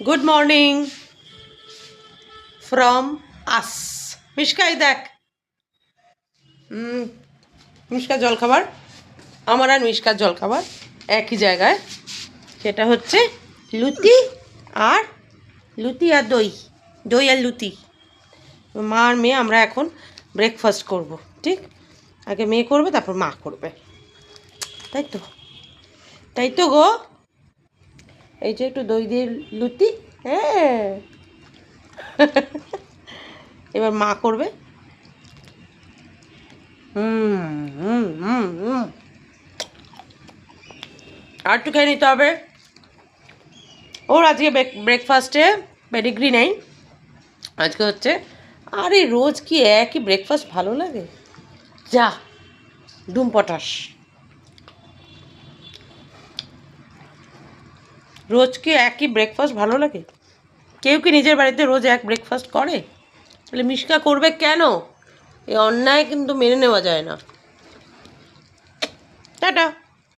Good morning from us. মিশকাই দেখ, মিশকার জলখাবার আমার আর মিশকার জলখাবার একই জায়গায়। সেটা হচ্ছে লুচি আর দই, দই আর লুচি। মা আর মেয়ে আমরা এখন ব্রেকফাস্ট করব, ঠিক? আগে মেয়ে করবে, তারপর মা করবে, তাই তো? তাই তো গো। এই যে একটু দই দিয়ে লুচি, হ্যাঁ। এবার মা করবে। হুম হুম হুম হুম আর একটু খেয়ে নিতে হবে। ওর আজকে ব্রেকফাস্টে পেডিগ্রি নেই, আজকে হচ্ছে। আরে রোজ কি একই ব্রেকফাস্ট ভালো লাগে? যা ডুম পটাশ, রোজ কি একই ব্রেকফাস্ট ভালো লাগে? কেউ কি নিজের বাড়িতে রোজ এক ব্রেকফাস্ট করে? তাহলে মিশকা করবে কেন? এই অন্যায় কিন্তু মেনে নেওয়া যায় না। টাটা।